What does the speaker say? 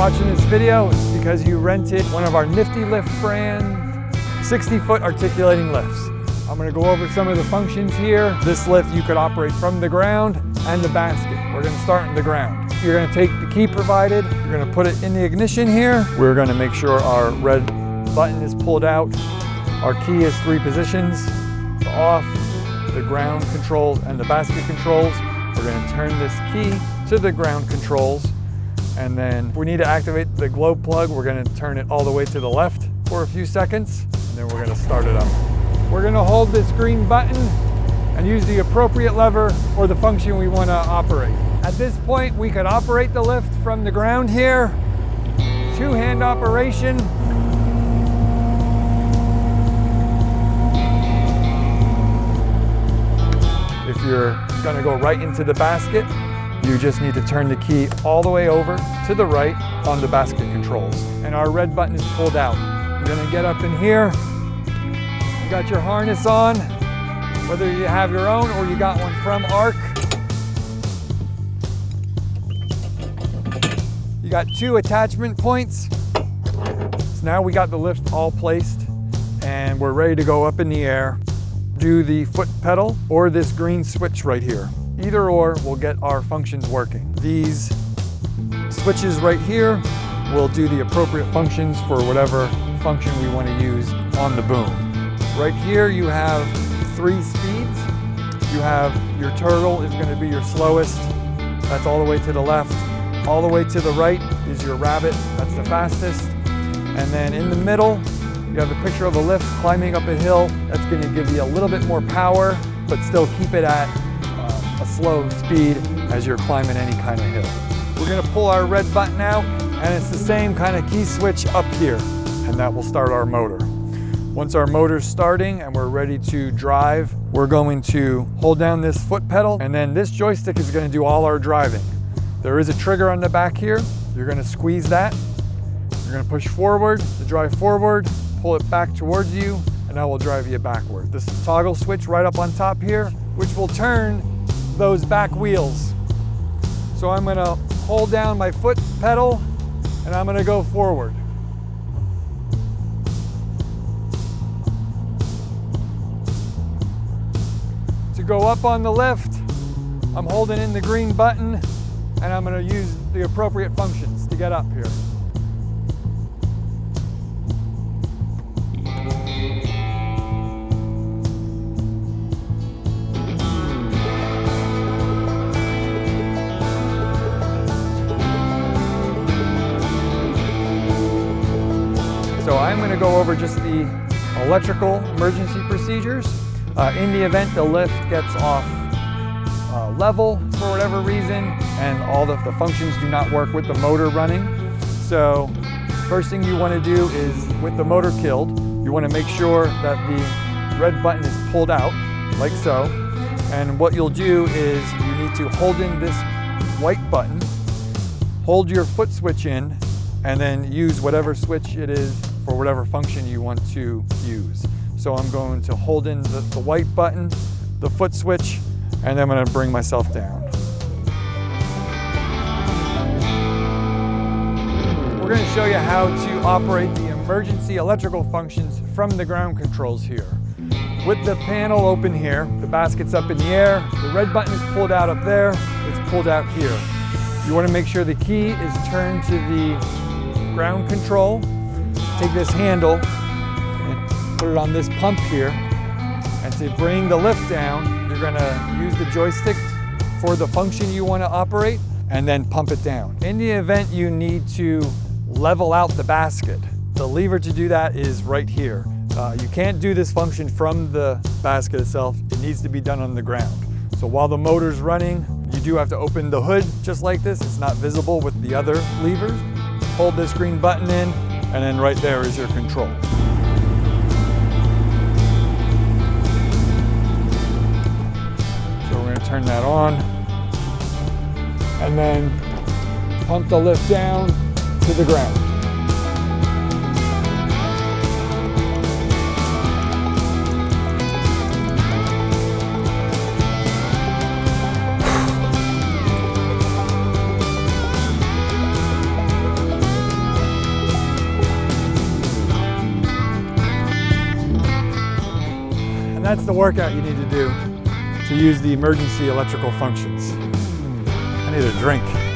watching this video, it's because you rented one of our Nifty lift brand 60-foot articulating lifts. I'm going to go over some of the functions here. This lift you could operate from the ground and the basket. We're going to start in the ground. You're going to take the key provided, you're going to put it in the ignition here. We're going to make sure our red button is pulled out. Our key is 3 positions: the off, the ground controls, and the basket controls. We're going to turn this key to the ground controls, and then if we need to activate the glow plug, we're going to turn it all the way to the left for a few seconds, and then we're going to start it up. We're going to hold this green button and use the appropriate lever for the function we want to operate. At this point, we could operate the lift from the ground here. 2-hand operation. If you're going to go right into the basket, you just need to turn the key all the way over to the right on the basket controls. And our red button is pulled out. You're going to get up in here. You got your harness on, whether you have your own or you got one from Ark. You got 2 attachment points. So now we got the lift all placed and we're ready to go up in the air. Do the foot pedal or this green switch right here. Either or will get our functions working. These switches right here will do the appropriate functions for whatever function we want to use on the boom. Right here you have 3 speeds. You have your turtle is going to be your slowest. That's all the way to the left. All the way to the right is your rabbit. That's the fastest. And then in the middle, you have a picture of a lift climbing up a hill. That's going to give you a little bit more power, but still keep it at a slow speed as you're climbing any kind of hill. We're going to pull our red button out, and it's the same kind of key switch up here, and that will start our motor. Once our motor's starting and we're ready to drive, we're going to hold down this foot pedal, and then this joystick is going to do all our driving. There is a trigger on the back here. You're going to squeeze that. You're going to push forward to drive forward, pull it back towards you, and that will drive you backward. This toggle switch right up on top here, which will turn those back wheels. So I'm going to hold down my foot pedal and I'm going to go forward. To go up on the lift, I'm holding in the green button and I'm going to use the appropriate functions to get up here. So I'm going to go over just the electrical emergency procedures. In the event the lift gets off level for whatever reason and all the functions do not work with the motor running. So first thing you want to do is, with the motor killed, you want to make sure that the red button is pulled out, like so. And what you'll do is you need to hold in this white button, hold your foot switch in, and then use whatever switch it is for whatever function you want to use. So I'm going to hold in the white button, the foot switch, and then I'm going to bring myself down. We're going to show you how to operate the emergency electrical functions from the ground controls here. With the panel open here, the basket's up in the air, the red button is pulled out up there, it's pulled out here. You want to make sure the key is turned to the ground control. Take this handle and put it on this pump here, and to bring the lift down, you're going to use the joystick for the function you want to operate and then pump it down. In the event you need to level out the basket, the lever to do that is right here. You can't do this function from the basket itself. It needs to be done on the ground. So while the motor's running, you do have to open the hood just like this. It's not visible with the other levers. Hold this green button in, and then right there is your control. So we're going to turn that on and then pump the lift down to the ground. that's the workout you need to do to use the emergency electrical functions. I need a drink.